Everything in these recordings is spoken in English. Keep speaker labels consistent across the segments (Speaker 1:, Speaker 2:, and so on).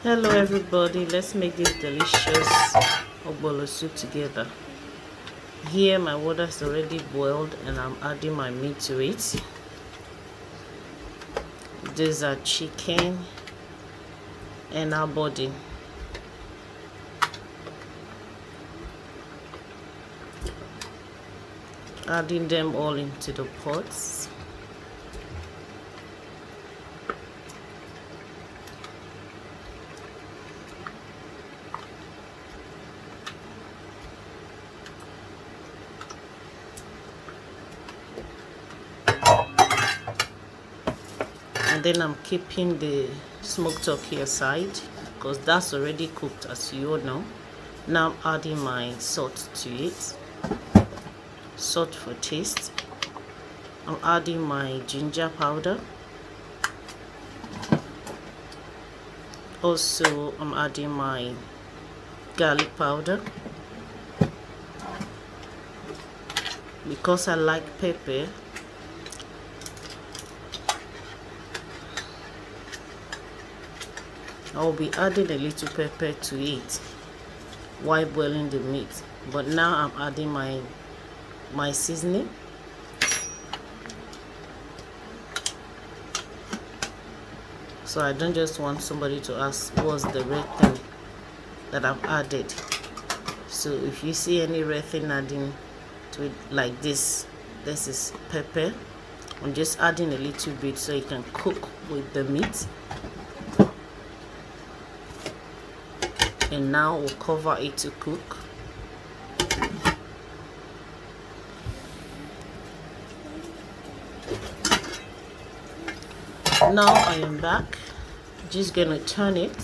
Speaker 1: Hello everybody, let's make this delicious ogbolor soup together. Here my water is already boiled and I'm adding my meat to it. These are chicken and our body. Adding them all into the pots. And then I'm keeping the smoked turkey aside because that's already cooked, as you all know. Now I'm adding my salt to it. Salt for taste. I'm adding my ginger powder. Also, I'm adding my garlic powder. Because I like pepper, I'll be adding a little pepper to it while boiling the meat. But now I'm adding my seasoning. So I don't just want somebody to ask what's the red thing that I've added. So if you see any red thing adding to it like this is pepper. I'm just adding a little bit so it can cook with the meat. And now we'll cover it to cook. Now I am back. Just gonna turn it.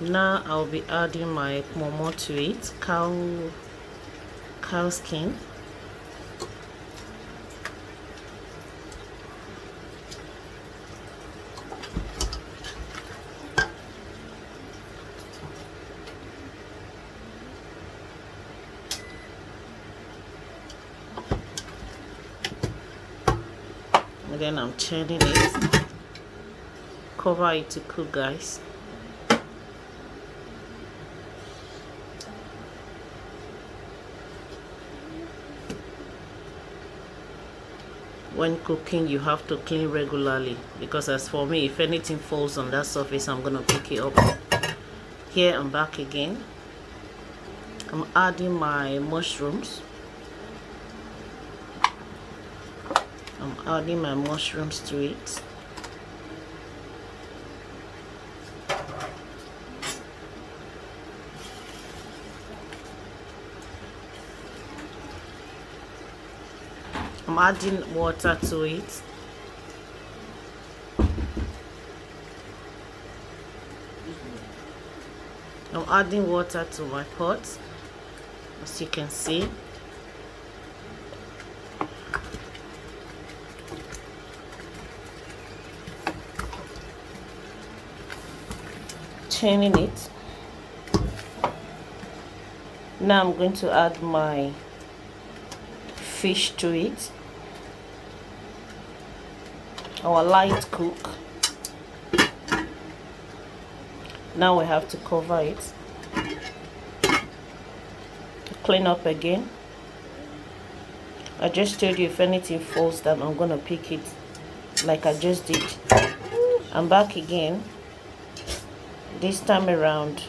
Speaker 1: Now I'll be adding my momo to it, cow skin. Then I'm turning it. Cover it to cook, guys. When cooking, you have to clean regularly, because as for me, if anything falls on that surface, I'm gonna pick it up. Here I'm back again. I'm adding my mushrooms. I'm adding my mushrooms to it. I'm adding water to it. I'm adding water to my pot, as you can see. Turning it. Now I'm going to add my fish to it. Our light cook. Now we have to cover it. Clean up again. I just told you if anything falls down, I'm gonna pick it like I just did. I'm back again. This time around,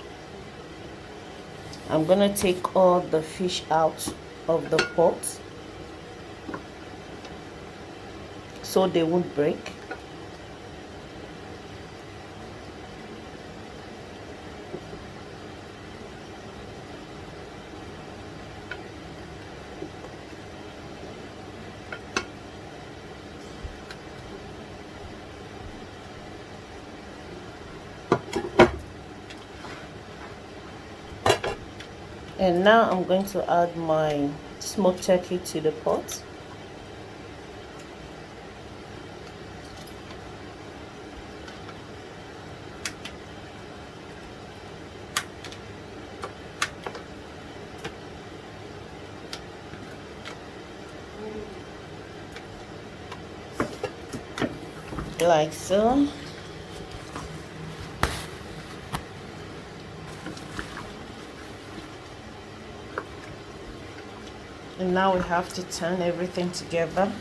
Speaker 1: I'm gonna take all the fish out of the pot so they won't break. And now I'm going to add my smoked turkey to the pot. like so. And now we have to turn everything together.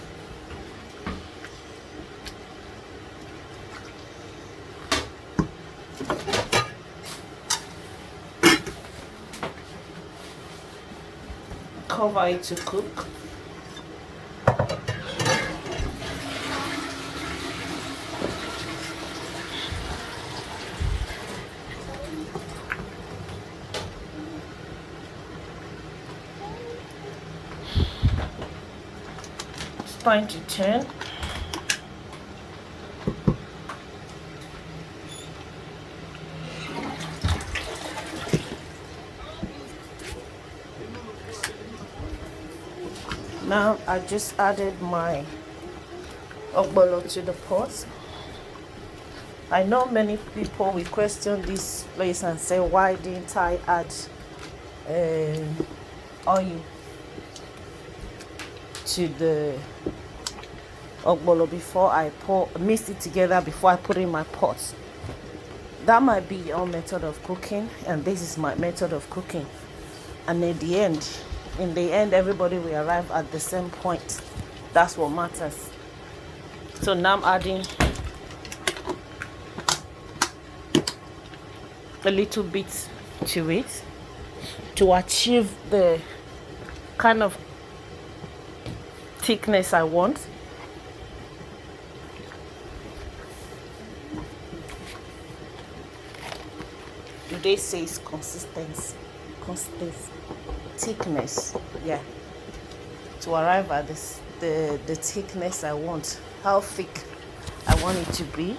Speaker 1: Cover it to cook. It's time to turn. Now I just added my ogbolor to the pot. I know many people will question this place and say, why didn't I add oil to the ogbolor before I mix it together before I put it in my pot? That might be your method of cooking, and this is my method of cooking. And in the end, everybody will arrive at the same point. That's what matters. So now I'm adding a little bit to it to achieve the kind of thickness I want. They say it's consistency, thickness, yeah, to arrive at this the thickness I want, how thick I want it to be.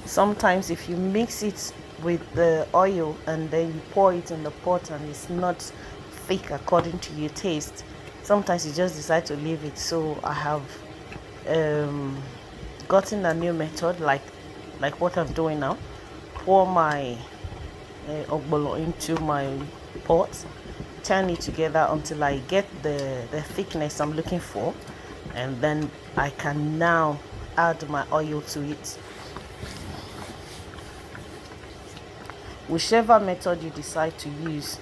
Speaker 1: Sometimes if you mix it with the oil and then you pour it in the pot and it's not thick according to your taste, sometimes you just decide to leave it. So I have gotten a new method, like what I'm doing now. Pour my ogbolor into my pot, turn it together until I get the thickness I'm looking for, and then I can now add my oil to it. Whichever method you decide to use,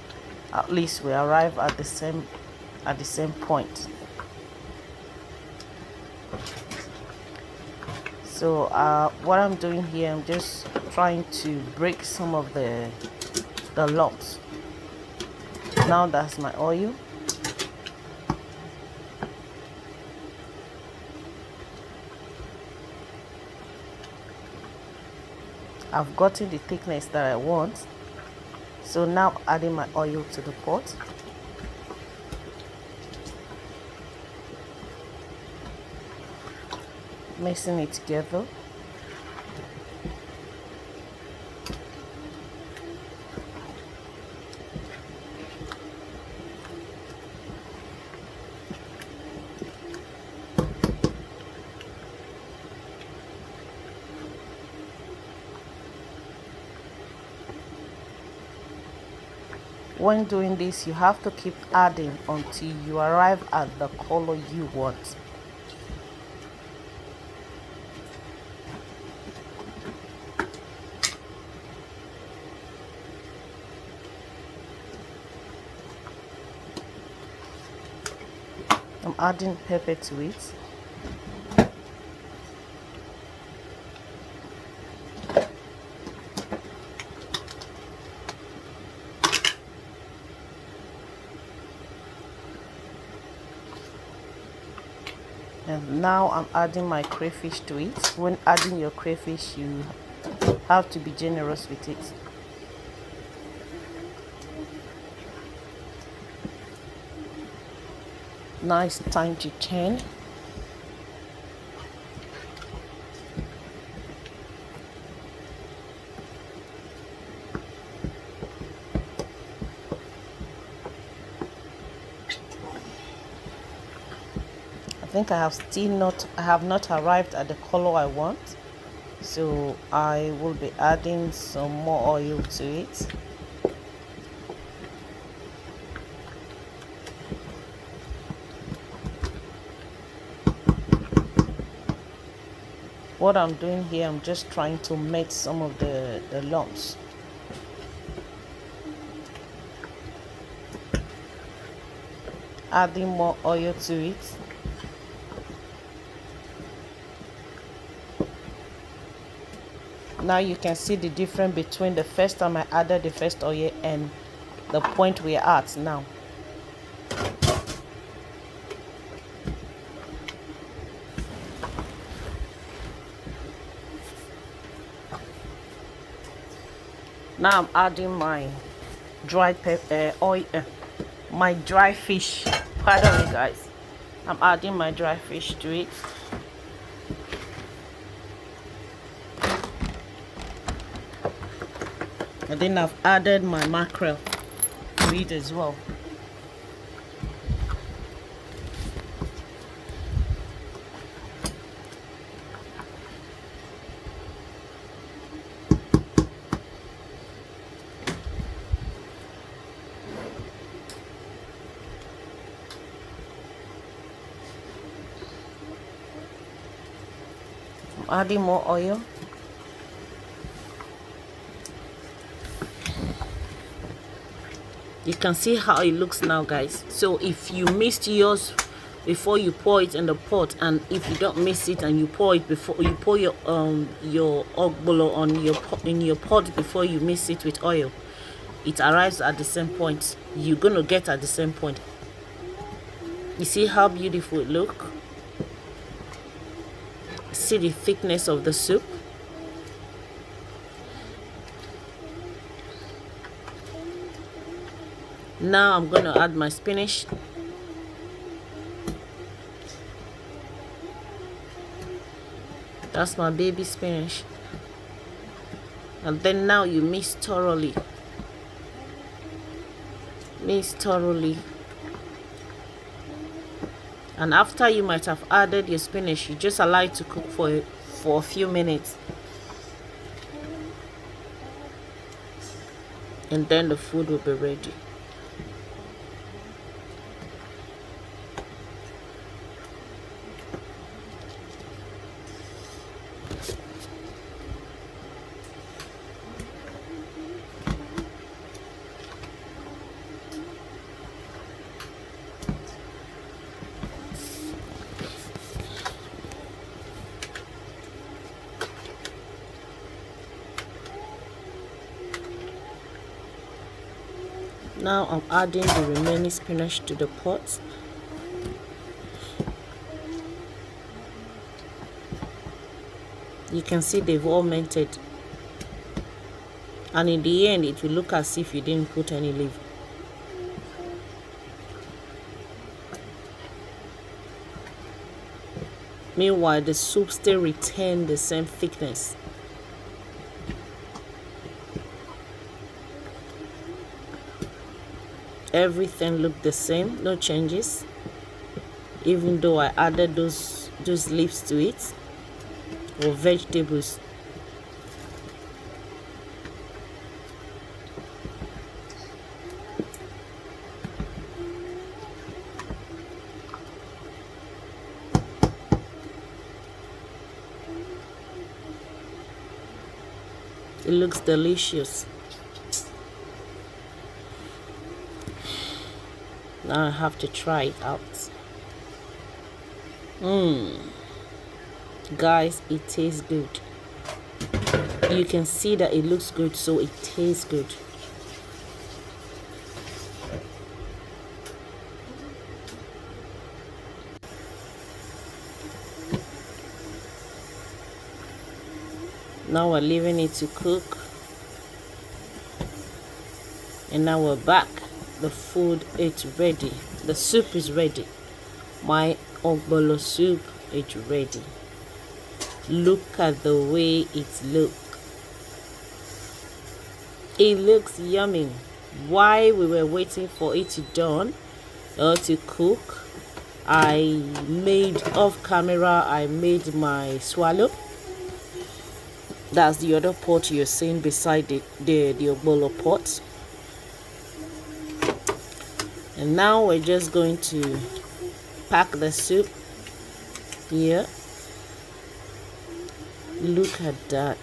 Speaker 1: at least we arrive at the same point. So what I'm doing here, I'm just trying to break some of the lumps. Now that's my oil. I've gotten the thickness that I want. So now adding my oil to the pot. Mixing it together. When doing this, you have to keep adding until you arrive at the color you want. I'm adding pepper to it. And now I'm adding my crayfish to it. When adding your crayfish, you have to be generous with it. Now it's time to turn. I think I have not arrived at the color I want, so I will be adding some more oil to it. What I'm doing here, I'm just trying to melt some of the lumps. Adding more oil to it. Now you can see the difference between the first time I added the first oil and the point we're at now. Now I'm adding my dried oil, my dry fish. Pardon me, guys. I'm adding my dry fish to it. And then I've added my mackerel to it as well. I'm adding more oil. You can see how it looks now, guys. So if you mixed yours before you pour it in the pot, and if you don't mix it and you pour it before you pour your ogbolor on in your pot before you mix it with oil, it arrives at the same point. You're gonna get at the same point. You see how beautiful it looks? See the thickness of the soup? Now I'm going to add my spinach. That's my baby spinach. And then now you mix thoroughly. Mix thoroughly. And after you might have added your spinach, you just allow it to cook for a few minutes. And then the food will be ready. Now I'm adding the remaining spinach to the pot. You can see they've all melted. And in the end, it will look as if you didn't put any leaf. Meanwhile, the soup still retains the same thickness. Everything looked the same, no changes, even though I added those leaves to it, or vegetables. It looks delicious. Now I have to try it out. Guys, it tastes good. You can see that it looks good, so it tastes good. Now we're leaving it to cook. And now we're back. The food is ready. The soup is ready. My ogbolor soup is ready. Look at the way it looks. It looks yummy. While we were waiting for it to done or to cook, I made off camera, I made my swallow. That's the other pot you're seeing beside the ogbolor pot. And now we're just going to pack the soup here. Look at that.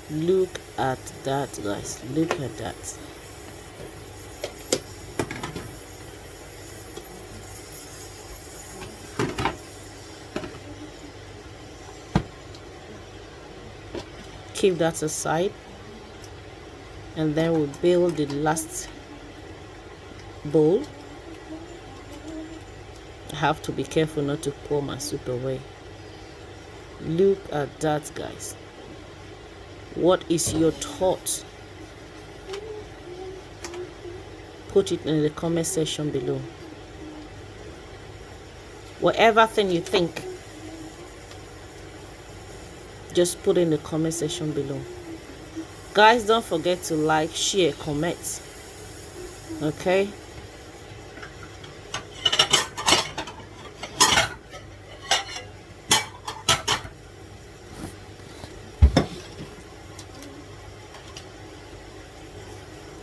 Speaker 1: Look at that, guys. Look at that. Keep that aside, and then we'll build the last bowl. I have to be careful not to pour my soup away. Look at that, guys. What is your thought? Put it in the comment section below. Whatever thing you think, just put in the comment section below. Guys, don't forget to like, share, comment. Okay?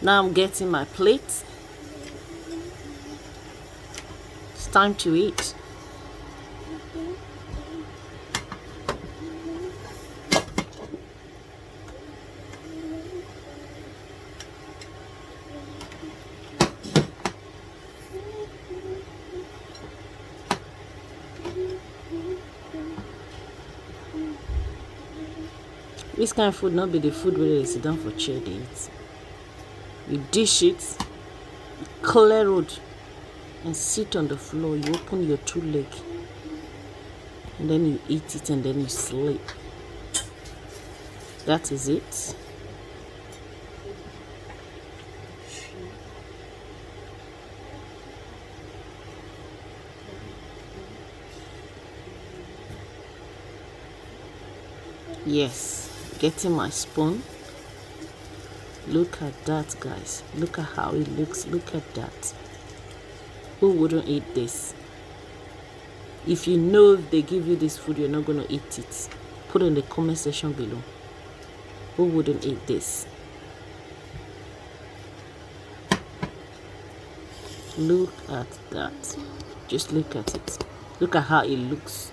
Speaker 1: Now I'm getting my plate. It's time to eat. This kind of food not be the food where they sit down for chair to eat. You dish it, clear road, and sit on the floor. You open your two legs, and then you eat it, and then you sleep. That is it. Yes, getting my spoon. Look at that, guys. Look at how it looks. Look at that. Who wouldn't eat this? If you know if they give you this food, you're not going to eat it. Put it in the comment section below. Who wouldn't eat this? Look at that. Just look at it. Look at how it looks.